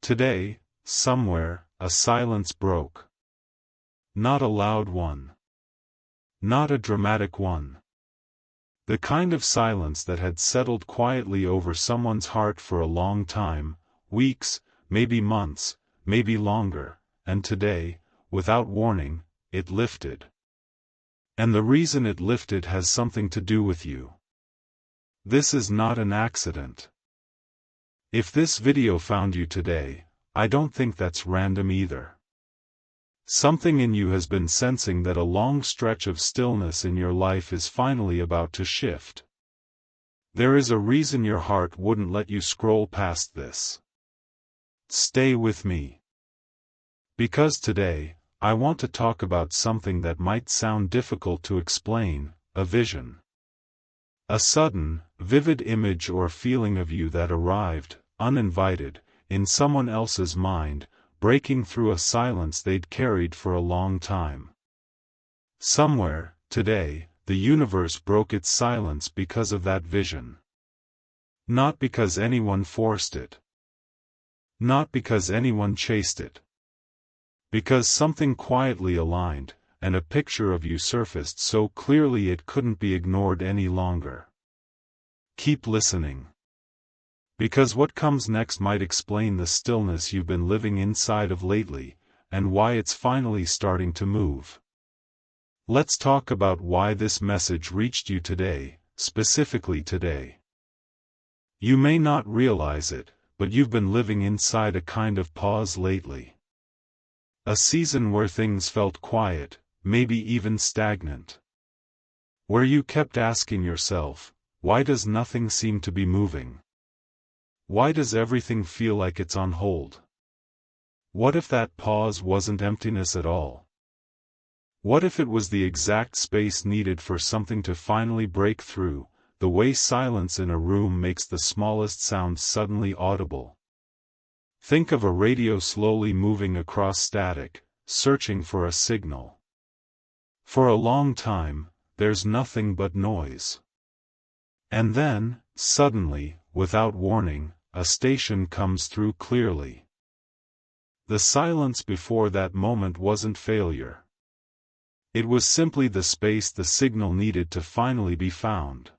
Today, somewhere, a silence broke. Not a loud one. Not a dramatic one. The kind of silence that had settled quietly over someone's heart for a long time, weeks, maybe months, maybe longer, and today, without warning, it lifted. And the reason it lifted has something to do with you. This is not an accident. If this video found you today, I don't think that's random either. Something in you has been sensing that a long stretch of stillness in your life is finally about to shift. There is a reason your heart wouldn't let you scroll past this. Stay with me. Because today, I want to talk about something that might sound difficult to explain, a vision. A sudden, vivid image or feeling of you that arrived, uninvited, in someone else's mind, breaking through a silence they'd carried for a long time. Somewhere, today, the universe broke its silence because of that vision. Not because anyone forced it. Not because anyone chased it. Because something quietly aligned, and a picture of you surfaced so clearly it couldn't be ignored any longer. Keep listening. Because what comes next might explain the stillness you've been living inside of lately, and why it's finally starting to move. Let's talk about why this message reached you today, specifically today. You may not realize it, but you've been living inside a kind of pause lately. A season where things felt quiet, maybe even stagnant. Where you kept asking yourself, why does nothing seem to be moving? Why does everything feel like it's on hold? What if that pause wasn't emptiness at all? What if it was the exact space needed for something to finally break through, the way silence in a room makes the smallest sound suddenly audible? Think of a radio slowly moving across static, searching for a signal. For a long time, there's nothing but noise. And then, suddenly, without warning, a station comes through clearly. The silence before that moment wasn't failure. It was simply the space the signal needed to finally be found.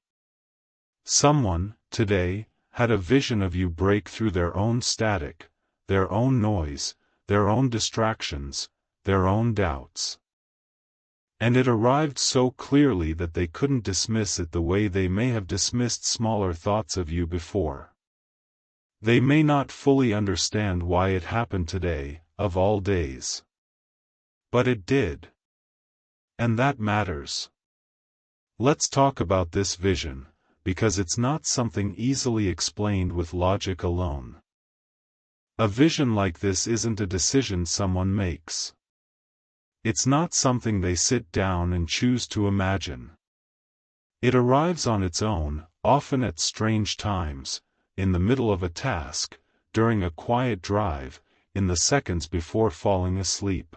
Someone, today, had a vision of you break through their own static, their own noise, their own distractions, their own doubts. And it arrived so clearly that they couldn't dismiss it the way they may have dismissed smaller thoughts of you before. They may not fully understand why it happened today, of all days. But it did. And that matters. Let's talk about this vision, because it's not something easily explained with logic alone. A vision like this isn't a decision someone makes. It's not something they sit down and choose to imagine. It arrives on its own, often at strange times, in the middle of a task, during a quiet drive, in the seconds before falling asleep.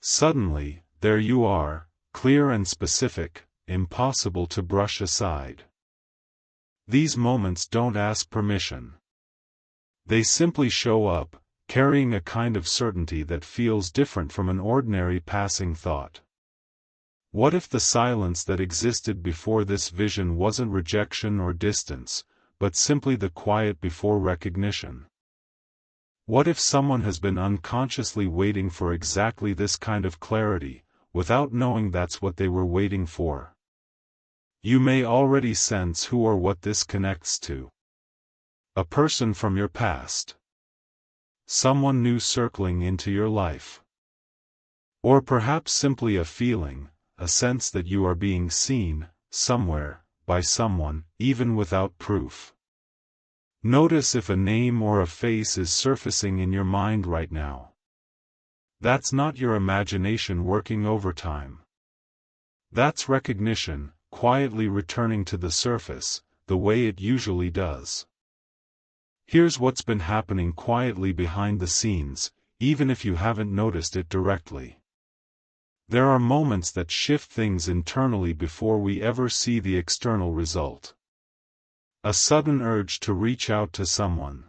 Suddenly, there you are, clear and specific, impossible to brush aside. These moments don't ask permission. They simply show up, carrying a kind of certainty that feels different from an ordinary passing thought. What if the silence that existed before this vision wasn't rejection or distance, but simply the quiet before recognition? What if someone has been unconsciously waiting for exactly this kind of clarity, without knowing that's what they were waiting for? You may already sense who or what this connects to. A person from your past. Someone new circling into your life. Or perhaps simply a feeling, a sense that you are being seen, somewhere, by someone, even without proof. Notice if a name or a face is surfacing in your mind right now. That's not your imagination working overtime. That's recognition, quietly returning to the surface, the way it usually does. Here's what's been happening quietly behind the scenes, even if you haven't noticed it directly. There are moments that shift things internally before we ever see the external result. A sudden urge to reach out to someone.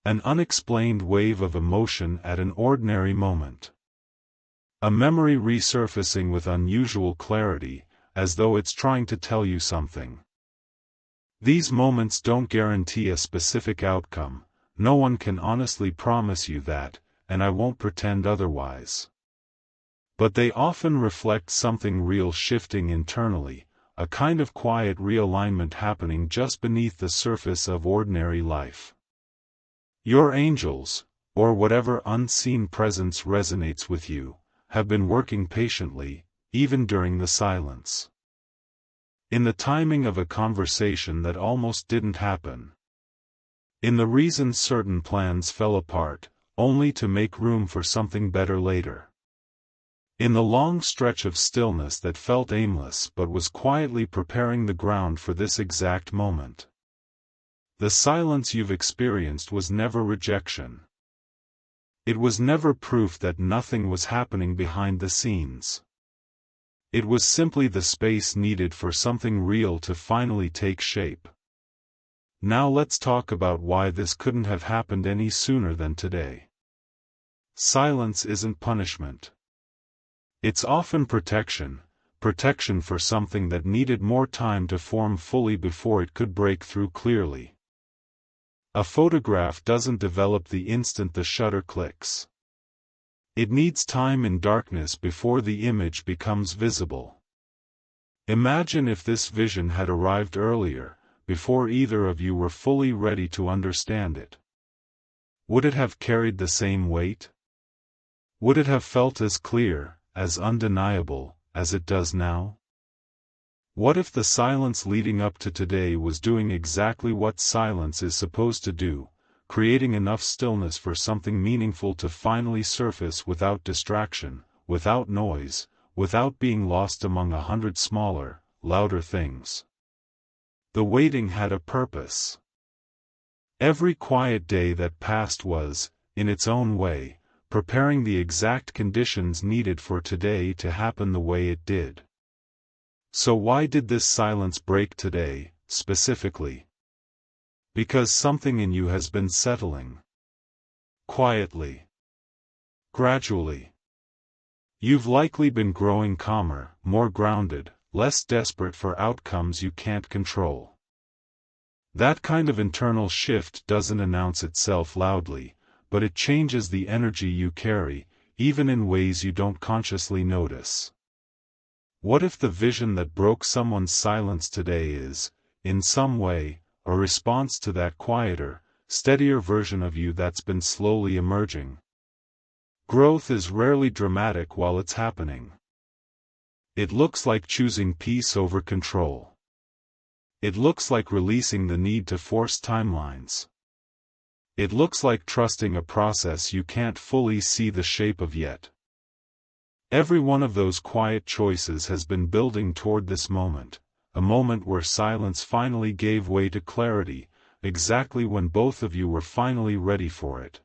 An unexplained wave of emotion at an ordinary moment. A memory resurfacing with unusual clarity, as though it's trying to tell you something. These moments don't guarantee a specific outcome, no one can honestly promise you that, and I won't pretend otherwise. But they often reflect something real shifting internally, a kind of quiet realignment happening just beneath the surface of ordinary life. Your angels, or whatever unseen presence resonates with you, have been working patiently, even during the silence. In the timing of a conversation that almost didn't happen. In the reason certain plans fell apart, only to make room for something better later. In the long stretch of stillness that felt aimless but was quietly preparing the ground for this exact moment. The silence you've experienced was never rejection. It was never proof that nothing was happening behind the scenes. It was simply the space needed for something real to finally take shape. Now let's talk about why this couldn't have happened any sooner than today. Silence isn't punishment. It's often protection for something that needed more time to form fully before it could break through clearly. A photograph doesn't develop the instant the shutter clicks. It needs time in darkness before the image becomes visible. Imagine if this vision had arrived earlier, before either of you were fully ready to understand it. Would it have carried the same weight? Would it have felt as clear, as undeniable, as it does now? What if the silence leading up to today was doing exactly what silence is supposed to do, creating enough stillness for something meaningful to finally surface without distraction, without noise, without being lost among 100 smaller, louder things? The waiting had a purpose. Every quiet day that passed was, in its own way, preparing the exact conditions needed for today to happen the way it did. So why did this silence break today, specifically? Because something in you has been settling. Quietly. Gradually. You've likely been growing calmer, more grounded, less desperate for outcomes you can't control. That kind of internal shift doesn't announce itself loudly, but it changes the energy you carry, even in ways you don't consciously notice. What if the vision that broke someone's silence today is, in some way, a response to that quieter, steadier version of you that's been slowly emerging? Growth is rarely dramatic while it's happening. It looks like choosing peace over control. It looks like releasing the need to force timelines. It looks like trusting a process you can't fully see the shape of yet. Every one of those quiet choices has been building toward this moment, a moment where silence finally gave way to clarity, exactly when both of you were finally ready for it.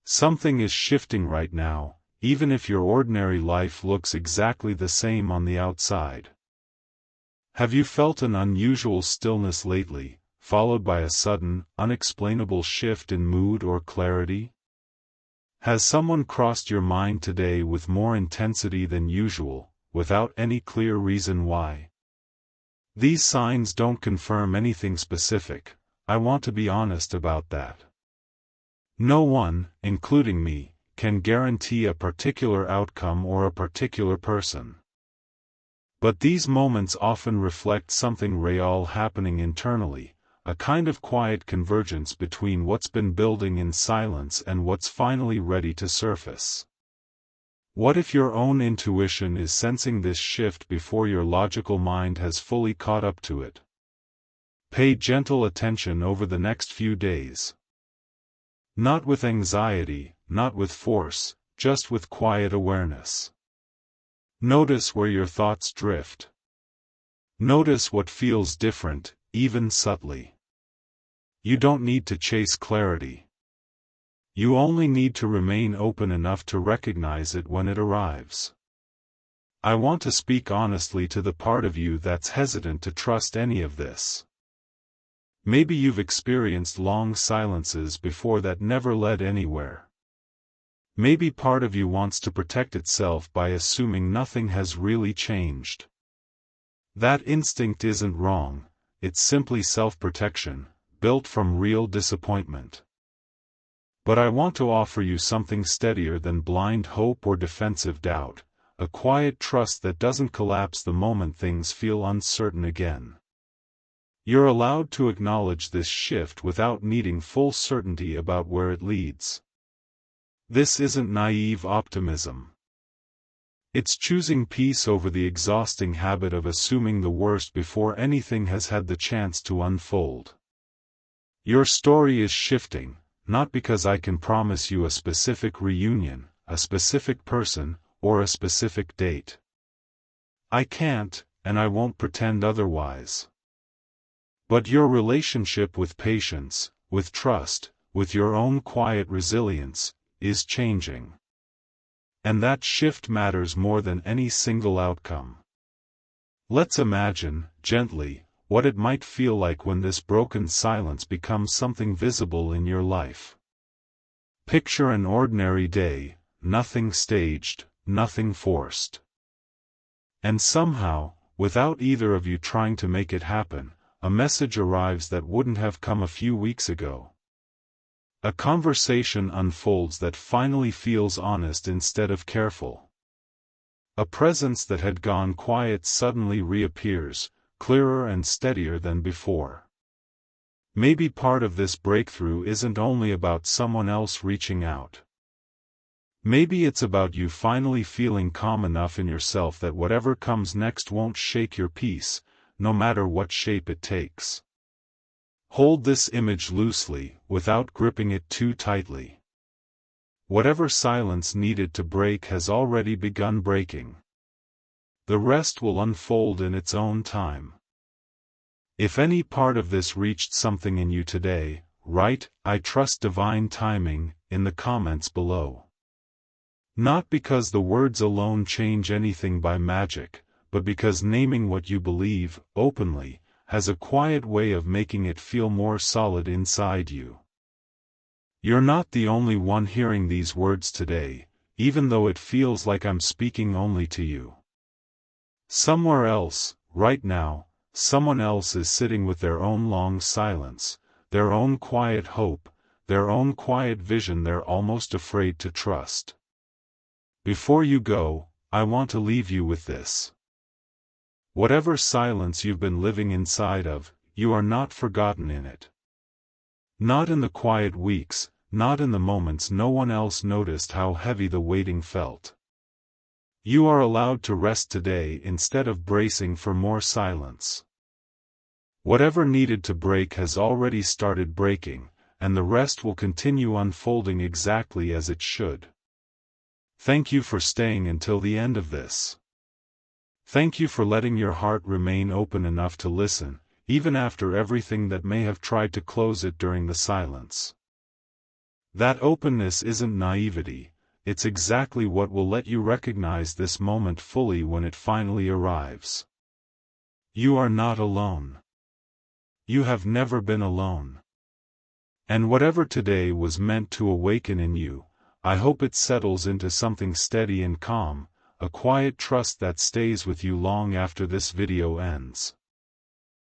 Something is shifting right now, even if your ordinary life looks exactly the same on the outside. Have you felt an unusual stillness lately, followed by a sudden, unexplainable shift in mood or clarity? Has someone crossed your mind today with more intensity than usual, without any clear reason why? These signs don't confirm anything specific, I want to be honest about that. No one, including me, can guarantee a particular outcome or a particular person. But these moments often reflect something real happening internally, a kind of quiet convergence between what's been building in silence and what's finally ready to surface. What if your own intuition is sensing this shift before your logical mind has fully caught up to it? Pay gentle attention over the next few days. Not with anxiety, not with force, just with quiet awareness. Notice where your thoughts drift. Notice what feels different, even subtly. You don't need to chase clarity. You only need to remain open enough to recognize it when it arrives. I want to speak honestly to the part of you that's hesitant to trust any of this. Maybe you've experienced long silences before that never led anywhere. Maybe part of you wants to protect itself by assuming nothing has really changed. That instinct isn't wrong, it's simply self-protection, built from real disappointment. But I want to offer you something steadier than blind hope or defensive doubt, a quiet trust that doesn't collapse the moment things feel uncertain again. You're allowed to acknowledge this shift without needing full certainty about where it leads. This isn't naive optimism. It's choosing peace over the exhausting habit of assuming the worst before anything has had the chance to unfold. Your story is shifting, not because I can promise you a specific reunion, a specific person, or a specific date. I can't, and I won't pretend otherwise. But your relationship with patience, with trust, with your own quiet resilience, is changing. And that shift matters more than any single outcome. Let's imagine, gently, what it might feel like when this broken silence becomes something visible in your life. Picture an ordinary day, nothing staged, nothing forced. And somehow, without either of you trying to make it happen, a message arrives that wouldn't have come a few weeks ago. A conversation unfolds that finally feels honest instead of careful. A presence that had gone quiet suddenly reappears, clearer and steadier than before. Maybe part of this breakthrough isn't only about someone else reaching out. Maybe it's about you finally feeling calm enough in yourself that whatever comes next won't shake your peace, no matter what shape it takes. Hold this image loosely, without gripping it too tightly. Whatever silence needed to break has already begun breaking. The rest will unfold in its own time. If any part of this reached something in you today, write, "I trust divine timing," in the comments below. Not because the words alone change anything by magic, but because naming what you believe, openly, has a quiet way of making it feel more solid inside you. You're not the only one hearing these words today, even though it feels like I'm speaking only to you. Somewhere else, right now, someone else is sitting with their own long silence, their own quiet hope, their own quiet vision they're almost afraid to trust. Before you go, I want to leave you with this. Whatever silence you've been living inside of, you are not forgotten in it. Not in the quiet weeks, not in the moments no one else noticed how heavy the waiting felt. You are allowed to rest today instead of bracing for more silence. Whatever needed to break has already started breaking, and the rest will continue unfolding exactly as it should. Thank you for staying until the end of this. Thank you for letting your heart remain open enough to listen, even after everything that may have tried to close it during the silence. That openness isn't naivety, it's exactly what will let you recognize this moment fully when it finally arrives. You are not alone. You have never been alone. And whatever today was meant to awaken in you, I hope it settles into something steady and calm, a quiet trust that stays with you long after this video ends.